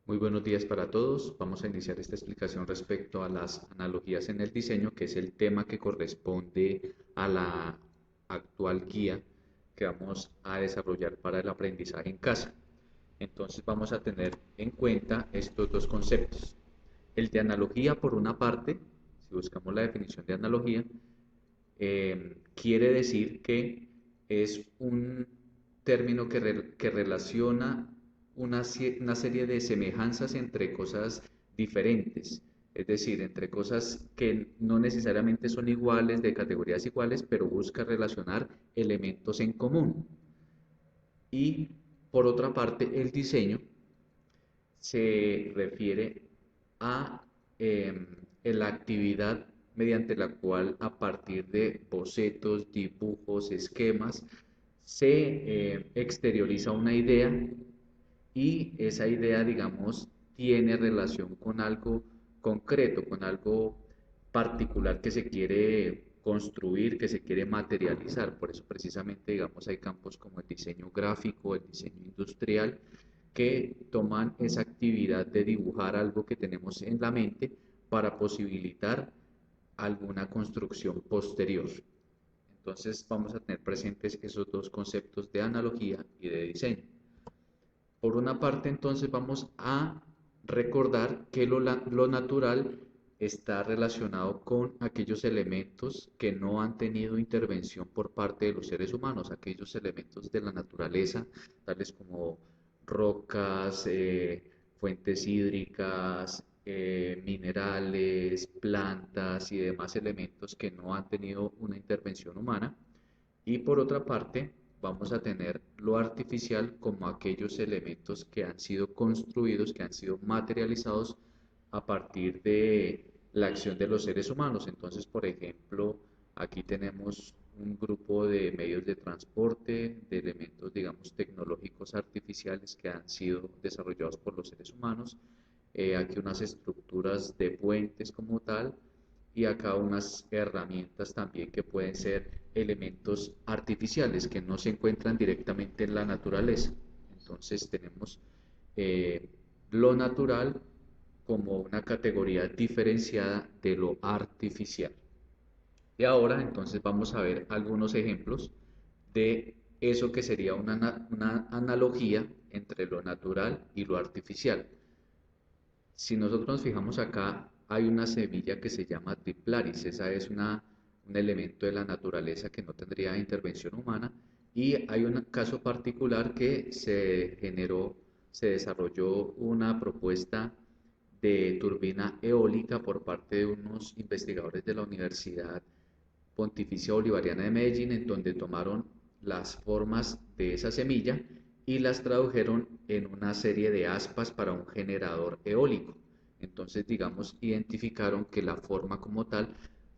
Muy buenos días para todos. Vamos a iniciar esta explicación respecto a las analogías en el diseño, que es el tema que corresponde a la actual guía que vamos a desarrollar para el aprendizaje en casa. Entonces vamos a tener en cuenta estos dos conceptos. El de analogía, por una parte, si buscamos la definición de analogía, quiere decir que es un término que relaciona una serie de semejanzas entre cosas diferentes, es decir, entre cosas que no necesariamente son iguales, de categorías iguales, pero busca relacionar elementos en común. Y por otra parte, el diseño se refiere a la actividad mediante la cual a partir de bocetos, dibujos, esquemas, se exterioriza una idea y esa idea, digamos, tiene relación con algo concreto, con algo particular que se quiere construir, que se quiere materializar. Por eso precisamente, digamos, hay campos como el diseño gráfico, el diseño industrial, que toman esa actividad de dibujar algo que tenemos en la mente para posibilitar alguna construcción posterior. Entonces vamos a tener presentes esos dos conceptos de analogía y de diseño. Por una parte, entonces vamos a recordar que lo natural está relacionado con aquellos elementos que no han tenido intervención por parte de los seres humanos, aquellos elementos de la naturaleza, tales como rocas, fuentes hídricas, minerales, plantas y demás elementos que no han tenido una intervención humana. Y por otra parte, vamos a tener lo artificial como aquellos elementos que han sido construidos, que han sido materializados a partir de la acción de los seres humanos. Entonces, por ejemplo, aquí tenemos un grupo de medios de transporte, de elementos, digamos, tecnológicos artificiales que han sido desarrollados por los seres humanos. Aquí unas estructuras de puentes como tal y acá unas herramientas también que pueden ser elementos artificiales que no se encuentran directamente en la naturaleza. Entonces tenemos eh, lo natural como una categoría diferenciada de lo artificial. Y ahora entonces vamos a ver algunos ejemplos de eso que sería una analogía entre lo natural y lo artificial. Si nosotros nos fijamos acá, hay una semilla que se llama Triplaris. Esa es un elemento de la naturaleza que no tendría intervención humana. Y hay un caso particular que se generó, se desarrolló una propuesta de turbina eólica por parte de unos investigadores de la Universidad Pontificia Bolivariana de Medellín, en donde tomaron las formas de esa semilla y las tradujeron en una serie de aspas para un generador eólico. Entonces, digamos, identificaron que la forma como tal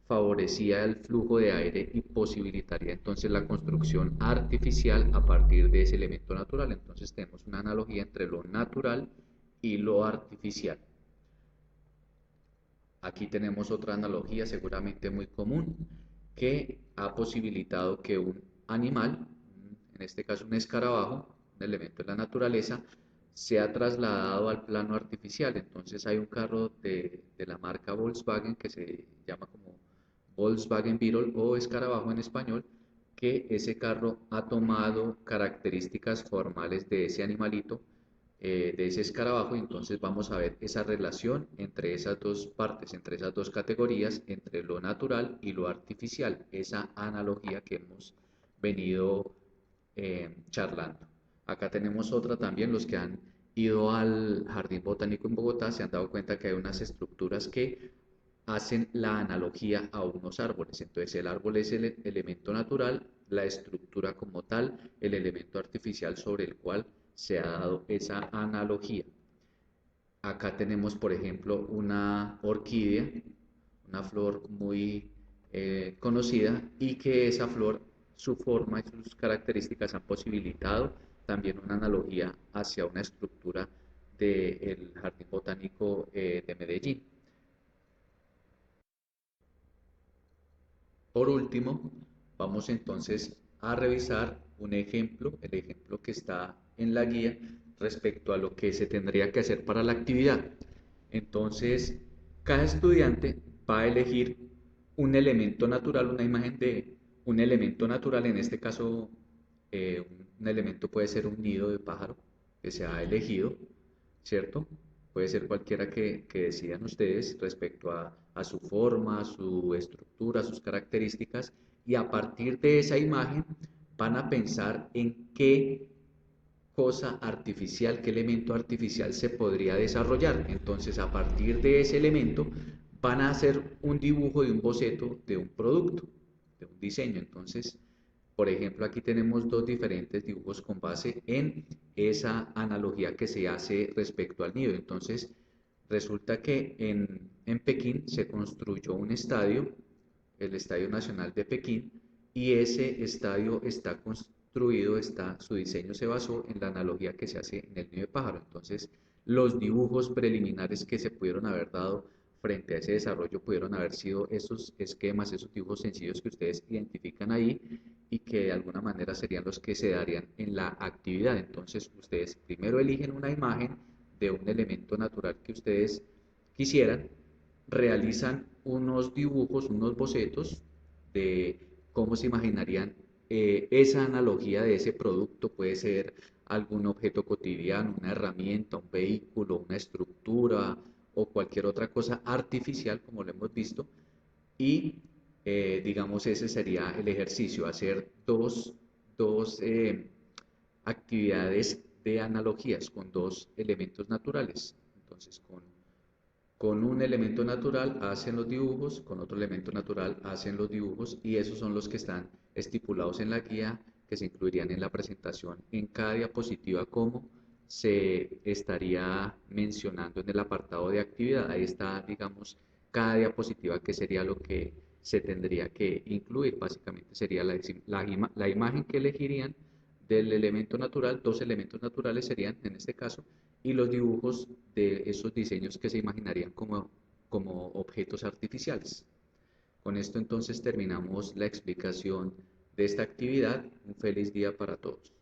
favorecía el flujo de aire y posibilitaría entonces la construcción artificial a partir de ese elemento natural. Entonces tenemos una analogía entre lo natural y lo artificial. Aquí tenemos otra analogía seguramente muy común que ha posibilitado que un animal, en este caso un escarabajo, un elemento de la naturaleza, se ha trasladado al plano artificial. Entonces hay un carro de la marca Volkswagen que se llama como Volkswagen Beetle o escarabajo en español, que ese carro ha tomado características formales de ese animalito, de ese escarabajo, y entonces vamos a ver esa relación entre esas dos partes, entre esas dos categorías, entre lo natural y lo artificial, esa analogía que hemos venido charlando. Acá tenemos otra también, los que han ido al Jardín Botánico en Bogotá se han dado cuenta que hay unas estructuras que hacen la analogía a unos árboles. Entonces el árbol es el elemento natural, la estructura como tal, el elemento artificial sobre el cual se ha dado esa analogía. Acá tenemos, por ejemplo, una orquídea, una flor muy conocida y que esa flor, su forma y sus características han posibilitado también una analogía hacia una estructura del Jardín Botánico de Medellín. Por último, vamos entonces a revisar un ejemplo, el ejemplo que está en la guía, respecto a lo que se tendría que hacer para la actividad. Entonces, cada estudiante va a elegir un elemento natural, una imagen de un elemento natural, en este caso un elemento puede ser un nido de pájaro que se ha elegido, ¿cierto? Puede ser cualquiera que decidan ustedes respecto a su forma, su estructura, sus características, y a partir de esa imagen van a pensar en qué cosa artificial, qué elemento artificial se podría desarrollar. Entonces, a partir de ese elemento, van a hacer un dibujo de un boceto de un producto, de un diseño. Entonces, por ejemplo, aquí tenemos dos diferentes dibujos con base en esa analogía que se hace respecto al nido. Entonces, resulta que en Pekín se construyó un estadio, el Estadio Nacional de Pekín, y ese estadio está construido, su diseño se basó en la analogía que se hace en el nido de pájaro. Entonces, los dibujos preliminares que se pudieron haber dado frente a ese desarrollo pudieron haber sido esos esquemas, esos dibujos sencillos que ustedes identifican ahí y que de alguna manera serían los que se darían en la actividad. Entonces, ustedes primero eligen una imagen de un elemento natural que ustedes quisieran, realizan unos dibujos, unos bocetos de cómo se imaginarían esa analogía de ese producto. Puede ser algún objeto cotidiano, una herramienta, un vehículo, una estructura o cualquier otra cosa artificial, como lo hemos visto. Y digamos, ese sería el ejercicio, hacer dos actividades de analogías con dos elementos naturales. Entonces, con un elemento natural hacen los dibujos, con otro elemento natural hacen los dibujos, y esos son los que están estipulados en la guía, que se incluirían en la presentación en cada diapositiva, como se estaría mencionando en el apartado de actividad. Ahí está, digamos, cada diapositiva, que sería lo que se tendría que incluir. Básicamente sería la imagen que elegirían del elemento natural. Dos elementos naturales serían en este caso, y los dibujos de esos diseños que se imaginarían como objetos artificiales. Con esto entonces terminamos la explicación de esta actividad. Un feliz día para todos.